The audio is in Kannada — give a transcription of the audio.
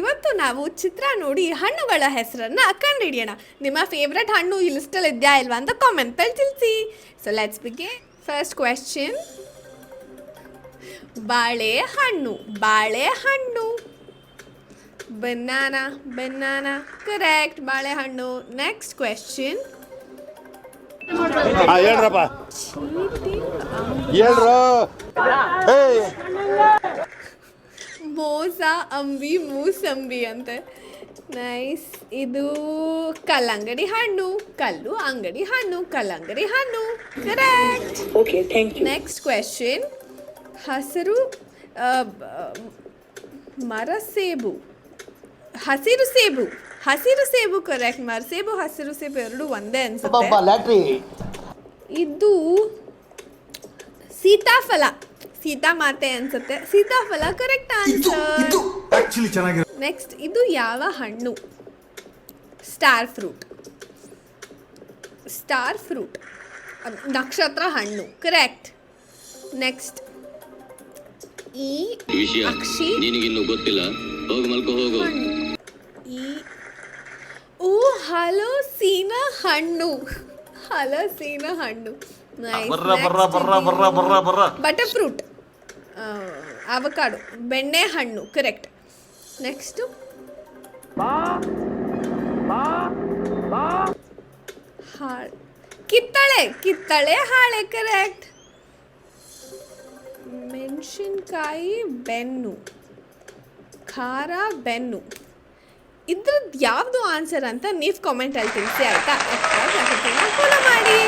ಇವತ್ತು ನಾವು ಚಿತ್ರ ನೋಡಿ ಹಣ್ಣುಗಳ ಹೆಸರನ್ನು ಕಂಡುಹಿಡಿಯೋಣ. ನಿಮ್ಮ ಫೇವ್ರೆಟ್ ಹಣ್ಣು ಈ ಲಿಸ್ಟಲ್ಲಿ ಇದೆಯಾ ಇಲ್ವಾ ಅಂತ ಕಾಮೆಂಟಲ್ಲಿ ತಿಳಿಸಿ. So let's begin. First question, ಬಾಳೆಹಣ್ಣು. ಬಾಳೆಹಣ್ಣು. ಬನಾನಾ. ಬನಾನಾ ಕರೆಕ್ಟ್, ಬಾಳೆಹಣ್ಣು. ನೆಕ್ಸ್ಟ್ ಕ್ವೆಶ್ಚನ್, ಹೇಳ್ರಪ್ಪ ಹೇಳ್ರು. ಮೋಸ, ಅಂಬಿ, ಮೂಸಂಬಿ ಅಂತೆ. ನೈಸ್. ಇದು ಕಲ್ಲಂಗಡಿ ಹಣ್ಣು. ಕಲ್ಲು ಅಂಗಡಿ ಹಣ್ಣು. ಕಲ್ಲಂಗಡಿ ಹಣ್ಣು ಕರೆಕ್ಟ್. ನೆಕ್ಸ್ಟ್ ಕ್ವೆಶ್ಚನ್, ಹಸಿರು ಮರಸೇಬು. ಹಸಿರು ಸೇಬು. ಹಸಿರು ಸೇಬು ಕರೆಕ್ಟ್. ಮರಸೇಬು ಹಸಿರು ಸೇಬು ಎರಡು ಒಂದೇ ಅನ್ಸುತ್ತೆ. ಇದು ಸೀತಾಫಲ. ಸೀತಾಮಾತೆ ಅನ್ಸುತ್ತೆ. ಸೀತಾಫಲ ಕರೆಕ್ಟ್ ಆನ್ಸರ್. ನೆಕ್ಸ್ಟ್, ಇದು ಯಾವ ಹಣ್ಣು? Star fruit. ಸ್ಟಾರ್ ಫ್ರೂಟ್ ನಕ್ಷತ್ರ ಹಣ್ಣು ಕರೆಕ್ಟ್. ನೆಕ್ಸ್ಟ್, ಈ ಅಕ್ಷಿ ನಿನಗಿನ್ನು ಗೊತ್ತಿಲ್ಲ, ಹೋಗಿ ಮಲ್ಕೋ ಹೋಗು. ಈ ಓ ಹಲಸಿನ ಹಣ್ಣು. ಹಲಸಿನ ಹಣ್ಣು. Butter fruit. ಅವಕಾಡೋ. ಬೆಣ್ಣೆ ಹಣ್ಣು ಕರೆಕ್ಟ್. ನೆಕ್ಸ್ಟು, ಕಿತ್ತಳೆ. ಕಿತ್ತಳೆ ಹಾಳೆ ಕರೆಕ್ಟ್. ಮೆಣಸಿನ್ಕಾಯಿ ಬೆನ್ನು. ಖಾರ ಬೆನ್ನು. ಇದ್ರದ್ದು ಯಾವುದು ಆನ್ಸರ್ ಅಂತ ನೀವು ಕಾಮೆಂಟಲ್ಲಿ ತಿಳಿಸಿ ಆಯಿತಾ. ಫಾಲೋ ಮಾಡಿ.